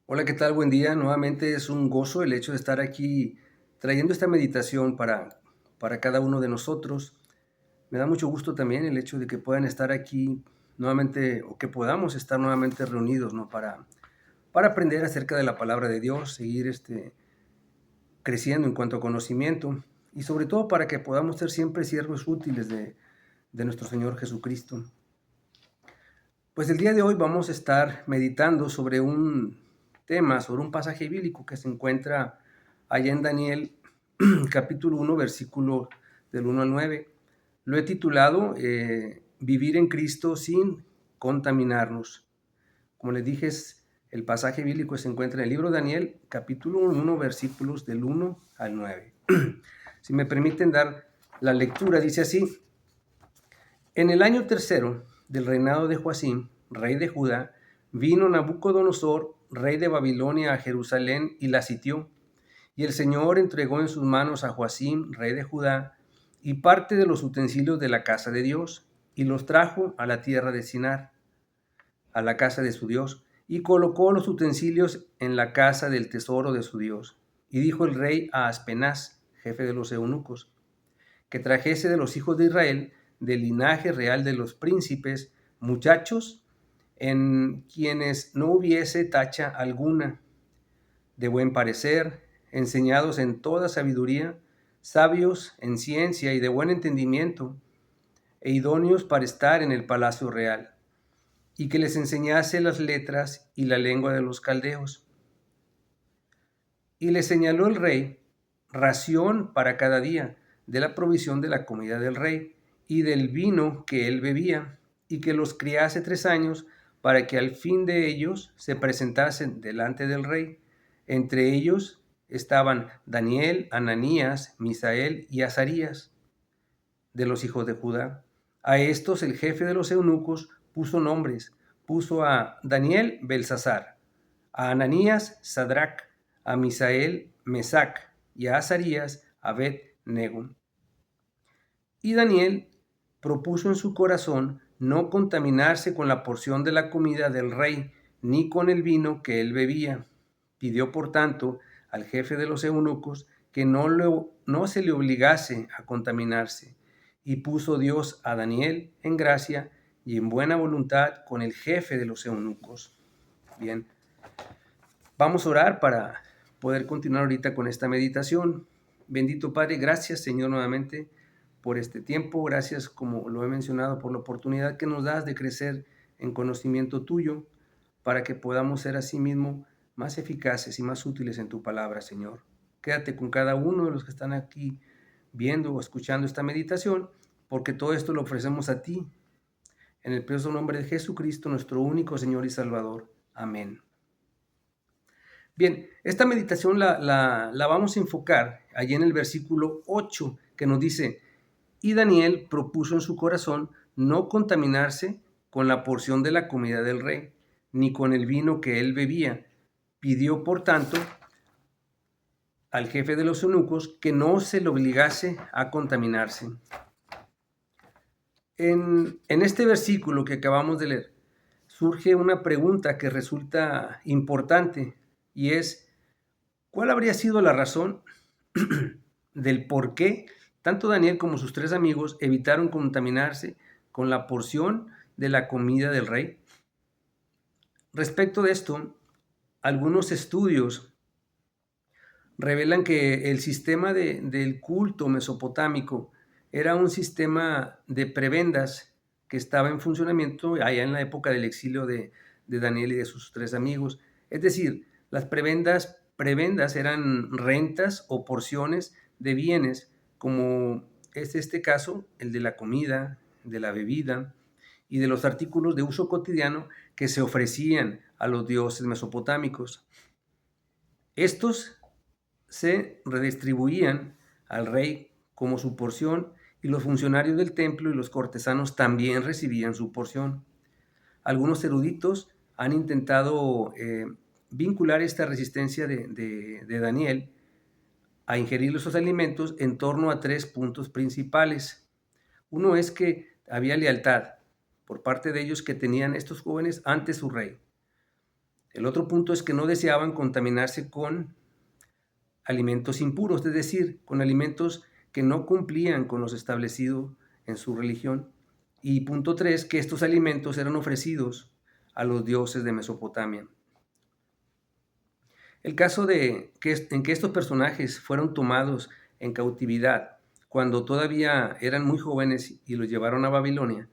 Hola, ¿qué tal? Buen día. Nuevamente es un gozo el hecho de estar aquí trayendo esta meditación para cada uno de nosotros. Me da mucho gusto también el hecho de que puedan estar aquí nuevamente o que podamos estar nuevamente reunidos, ¿no? Para aprender acerca de la palabra de Dios, seguir creciendo en cuanto a conocimiento y sobre todo para que podamos ser siempre siervos útiles de nuestro Señor Jesucristo. Pues el día de hoy vamos a estar meditando sobre un tema, sobre un pasaje bíblico que se encuentra allá en Daniel capítulo 1, versículo del 1 al 9. Lo he titulado Vivir en Cristo sin contaminarnos. Como les dije, el pasaje bíblico se encuentra en el libro de Daniel, capítulo 1, versículos del 1 al 9. Si me permiten dar la lectura, dice así: En el año tercero del reinado de Joacim, rey de Judá, vino Nabucodonosor, rey de Babilonia, a Jerusalén y la sitió. Y el Señor entregó en sus manos a Joacim, rey de Judá, y parte de los utensilios de la casa de Dios, y los trajo a la tierra de Sinar, a la casa de su Dios, y colocó los utensilios en la casa del tesoro de su Dios. Y dijo el rey a Aspenaz, jefe de los eunucos, que trajese de los hijos de Israel, del linaje real de los príncipes, muchachos en quienes no hubiese tacha alguna, de buen parecer, enseñados en toda sabiduría, sabios en ciencia y de buen entendimiento, e idóneos para estar en el palacio real, y que les enseñase las letras y la lengua de los caldeos. Y le señaló el rey ración para cada día de la provisión de la comida del rey y del vino que él bebía, y que los criase 3 años para que al fin de ellos se presentasen delante del rey. Entre ellos estaban Daniel, Ananías, Misael y Azarías, de los hijos de Judá. A estos el jefe de los eunucos puso nombres. Puso a Daniel Belsasar, a Ananías Sadrac, a Misael Mesac y a Azarías Abed-Nego. Y Daniel propuso en su corazón no contaminarse con la porción de la comida del rey, ni con el vino que él bebía. Pidió, por tanto, al jefe de los eunucos que no se le obligase a contaminarse. Y puso Dios a Daniel en gracia y en buena voluntad con el jefe de los eunucos. Bien, vamos a orar para poder continuar ahorita con esta meditación. Bendito Padre, gracias Señor nuevamente por este tiempo, gracias como lo he mencionado por la oportunidad que nos das de crecer en conocimiento tuyo para que podamos ser asimismo más eficaces y más útiles en tu palabra, Señor. Quédate con cada uno de los que están aquí viendo o escuchando esta meditación, porque todo esto lo ofrecemos a ti, en el precioso nombre de Jesucristo, nuestro único Señor y Salvador. Amén. Bien, esta meditación la vamos a enfocar allí en el versículo 8, que nos dice: y Daniel propuso en su corazón no contaminarse con la porción de la comida del rey, ni con el vino que él bebía. Pidió, por tanto, al jefe de los eunucos que no se le obligase a contaminarse. En este versículo que acabamos de leer, surge una pregunta que resulta importante, y es: ¿cuál habría sido la razón del por qué tanto Daniel como sus 3 amigos evitaron contaminarse con la porción de la comida del rey? Respecto de esto, algunos estudios revelan que el sistema del culto mesopotámico era un sistema de prebendas que estaba en funcionamiento allá en la época del exilio de Daniel y de sus 3 amigos. Es decir, las prebendas eran rentas o porciones de bienes, como es este caso, el de la comida, de la bebida y de los artículos de uso cotidiano que se ofrecían a los dioses mesopotámicos. Estos se redistribuían al rey como su porción, y los funcionarios del templo y los cortesanos también recibían su porción. Algunos eruditos han intentado vincular esta resistencia de Daniel a ingerir esos alimentos en torno a 3 puntos principales. Uno es que había lealtad por parte de ellos que tenían estos jóvenes ante su rey. El otro punto es que no deseaban contaminarse con alimentos impuros, es decir, con alimentos que no cumplían con los establecidos en su religión. Y punto 3, que estos alimentos eran ofrecidos a los dioses de Mesopotamia. El caso en que estos personajes fueron tomados en cautividad cuando todavía eran muy jóvenes y los llevaron a Babilonia,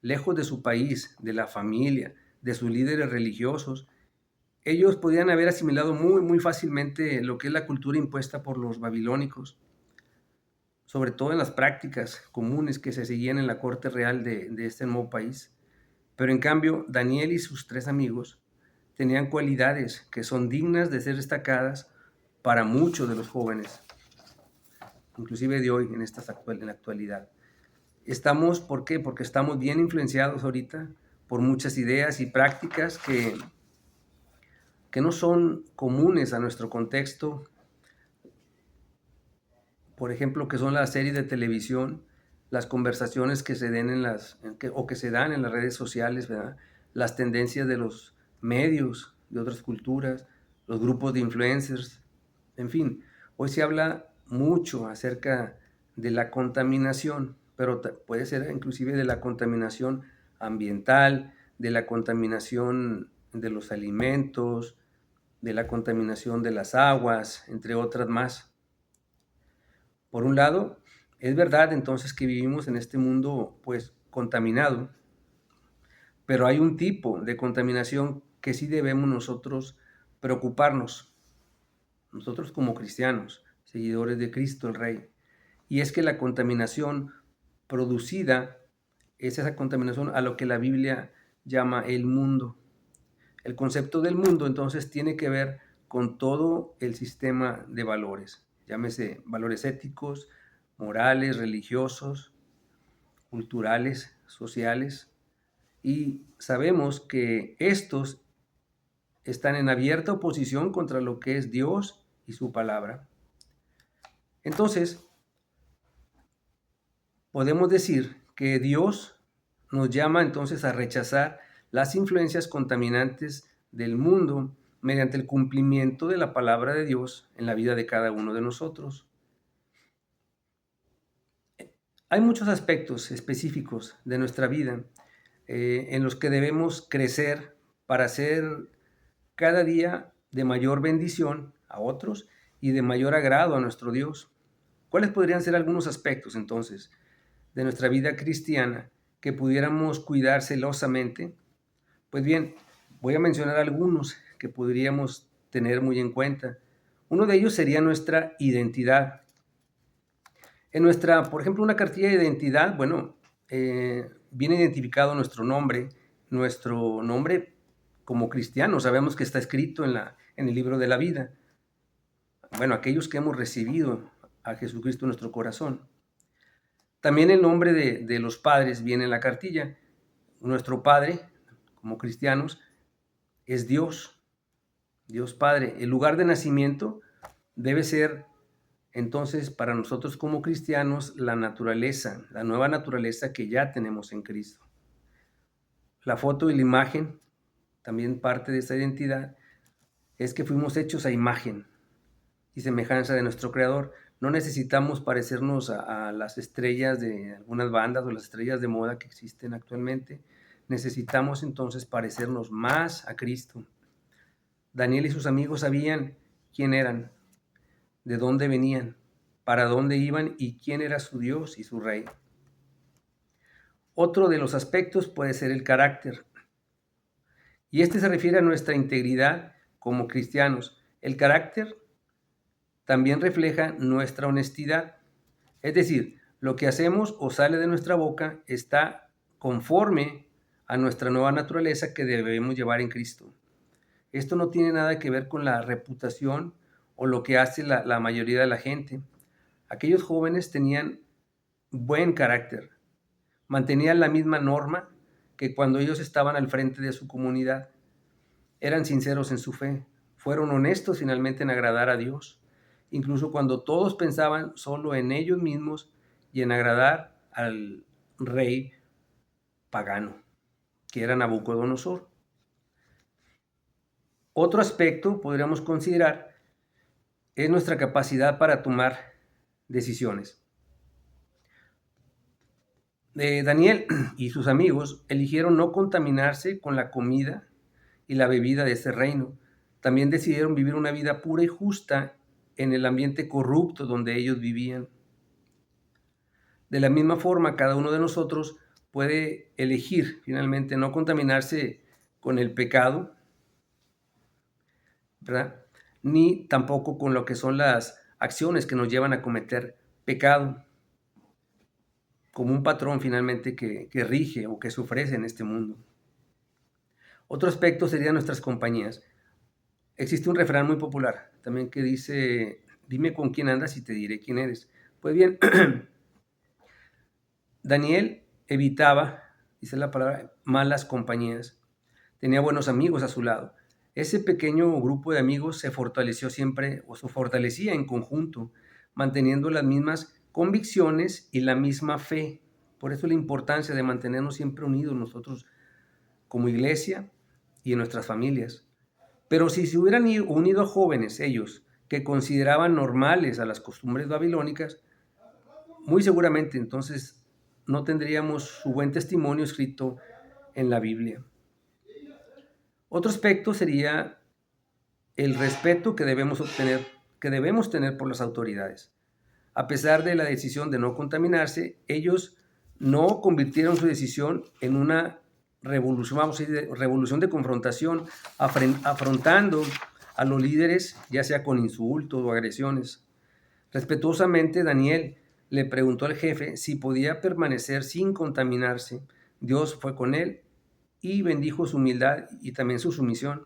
lejos de su país, de la familia, de sus líderes religiosos, ellos podían haber asimilado muy fácilmente lo que es la cultura impuesta por los babilónicos, sobre todo en las prácticas comunes que se seguían en la corte real de este nuevo país. Pero en cambio, Daniel y sus 3 amigos tenían cualidades que son dignas de ser destacadas para muchos de los jóvenes, inclusive de hoy, en la actualidad. ¿Por qué? Porque estamos bien influenciados ahorita por muchas ideas y prácticas que no son comunes a nuestro contexto. Por ejemplo, que son las series de televisión, las conversaciones que se den que se dan en las redes sociales, ¿verdad? Las tendencias de los medios de otras culturas, los grupos de influencers, en fin. Hoy se habla mucho acerca de la contaminación, pero puede ser inclusive de la contaminación ambiental, de la contaminación de los alimentos, de la contaminación de las aguas, entre otras más. Por un lado, es verdad entonces que vivimos en este mundo pues contaminado, pero hay un tipo de contaminación que sí debemos nosotros preocuparnos, nosotros como cristianos, seguidores de Cristo el Rey, y es que la contaminación producida es esa contaminación a lo que la Biblia llama el mundo. El concepto del mundo entonces tiene que ver con todo el sistema de valores, llámese valores éticos, morales, religiosos, culturales, sociales, y sabemos que estos están en abierta oposición contra lo que es Dios y su palabra. Entonces, podemos decir que Dios nos llama entonces a rechazar las influencias contaminantes del mundo mediante el cumplimiento de la palabra de Dios en la vida de cada uno de nosotros. Hay muchos aspectos específicos de nuestra vida en los que debemos crecer para ser cada día de mayor bendición a otros y de mayor agrado a nuestro Dios. ¿Cuáles podrían ser algunos aspectos entonces de nuestra vida cristiana que pudiéramos cuidar celosamente? Pues bien, voy a mencionar algunos que podríamos tener muy en cuenta. Uno de ellos sería nuestra identidad. Por ejemplo, una cartilla de identidad, bueno, viene identificado nuestro nombre como cristianos. Sabemos que está escrito en el libro de la vida. Bueno, aquellos que hemos recibido a Jesucristo en nuestro corazón. También el nombre de los padres viene en la cartilla. Nuestro Padre, como cristianos, es Dios, Dios Padre. El lugar de nacimiento debe ser, entonces, para nosotros como cristianos, la naturaleza, la nueva naturaleza que ya tenemos en Cristo. La foto y la imagen, también parte de esa identidad, es que fuimos hechos a imagen y semejanza de nuestro Creador. No necesitamos parecernos a las estrellas de algunas bandas o las estrellas de moda que existen actualmente. Necesitamos entonces parecernos más a Cristo. Daniel y sus amigos sabían quién eran, de dónde venían, para dónde iban y quién era su Dios y su Rey. Otro de los aspectos puede ser el carácter. Y este se refiere a nuestra integridad como cristianos. El carácter también refleja nuestra honestidad. Es decir, lo que hacemos o sale de nuestra boca está conforme a nuestra nueva naturaleza que debemos llevar en Cristo. Esto no tiene nada que ver con la reputación o lo que hace la mayoría de la gente. Aquellos jóvenes tenían buen carácter, mantenían la misma norma que cuando ellos estaban al frente de su comunidad. Eran sinceros en su fe, fueron honestos finalmente en agradar a Dios, incluso cuando todos pensaban solo en ellos mismos y en agradar al rey pagano, que era Nabucodonosor. Otro aspecto podríamos considerar es nuestra capacidad para tomar decisiones. Daniel y sus amigos eligieron no contaminarse con la comida y la bebida de este reino. También decidieron vivir una vida pura y justa en el ambiente corrupto donde ellos vivían. De la misma forma, cada uno de nosotros puede elegir finalmente no contaminarse con el pecado, ¿verdad? Ni tampoco con lo que son las acciones que nos llevan a cometer pecado, como un patrón finalmente que rige o que se ofrece en este mundo. Otro aspecto serían nuestras compañías. Existe un refrán muy popular también que dice, dime con quién andas y te diré quién eres. Pues bien, Daniel evitaba, dice la palabra, malas compañías. Tenía buenos amigos a su lado. Ese pequeño grupo de amigos se fortaleció siempre o se fortalecía en conjunto, manteniendo las mismas convicciones y la misma fe. Por eso la importancia de mantenernos siempre unidos nosotros como iglesia y en nuestras familias. Pero si se hubieran unido a jóvenes ellos que consideraban normales a las costumbres babilónicas, muy seguramente entonces no tendríamos su buen testimonio escrito en la Biblia. Otro aspecto sería el respeto que debemos tener por las autoridades. A pesar de la decisión de no contaminarse, ellos no convirtieron su decisión en una revolución, vamos a decir, revolución de confrontación, afrontando a los líderes, ya sea con insultos o agresiones. Respetuosamente, Daniel le preguntó al jefe si podía permanecer sin contaminarse. Dios fue con él y bendijo su humildad y también su sumisión.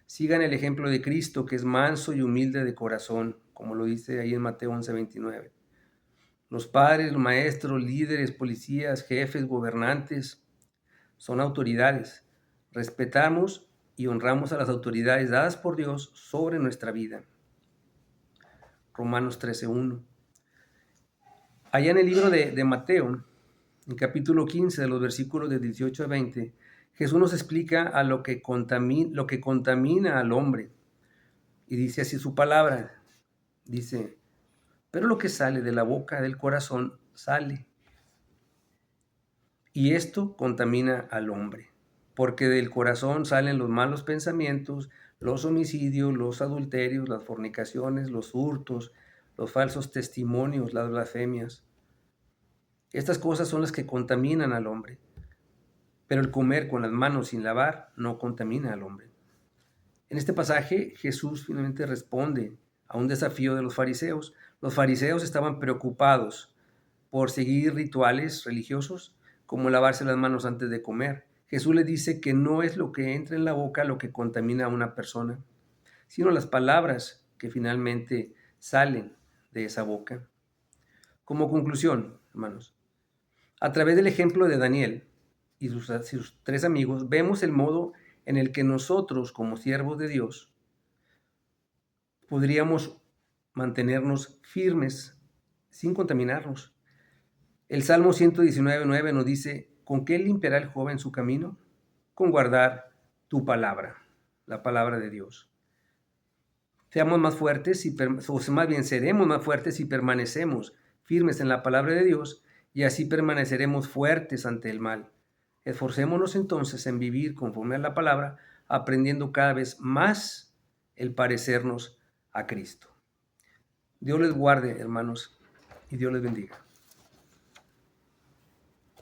Sigan el ejemplo de Cristo, que es manso y humilde de corazón, como lo dice ahí en Mateo 11:29. Los padres, los maestros, líderes, policías, jefes, gobernantes, son autoridades. Respetamos y honramos a las autoridades dadas por Dios sobre nuestra vida. Romanos 13:1. Allá en el libro de Mateo, en capítulo 15, de los versículos de 18 a 20, Jesús nos explica a lo que contamina al hombre. Y dice así su palabra. Dice, pero lo que sale de la boca del corazón sale. Y esto contamina al hombre, porque del corazón salen los malos pensamientos, los homicidios, los adulterios, las fornicaciones, los hurtos, los falsos testimonios, las blasfemias. Estas cosas son las que contaminan al hombre. Pero el comer con las manos sin lavar no contamina al hombre. En este pasaje Jesús finalmente responde a un desafío de los fariseos. Los fariseos estaban preocupados por seguir rituales religiosos como lavarse las manos antes de comer. Jesús les dice que no es lo que entra en la boca lo que contamina a una persona, sino las palabras que finalmente salen de esa boca. Como conclusión, hermanos, a través del ejemplo de Daniel y sus tres amigos, vemos el modo en el que nosotros, como siervos de Dios, podríamos mantenernos firmes sin contaminarnos. El Salmo 119:9 nos dice, ¿con qué limpiará el joven su camino? Con guardar tu palabra, la palabra de Dios. Seamos más fuertes, o más bien seremos más fuertes si permanecemos firmes en la palabra de Dios y así permaneceremos fuertes ante el mal. Esforcémonos entonces en vivir conforme a la palabra, aprendiendo cada vez más el parecernos a Cristo. Dios les guarde, hermanos, y Dios les bendiga.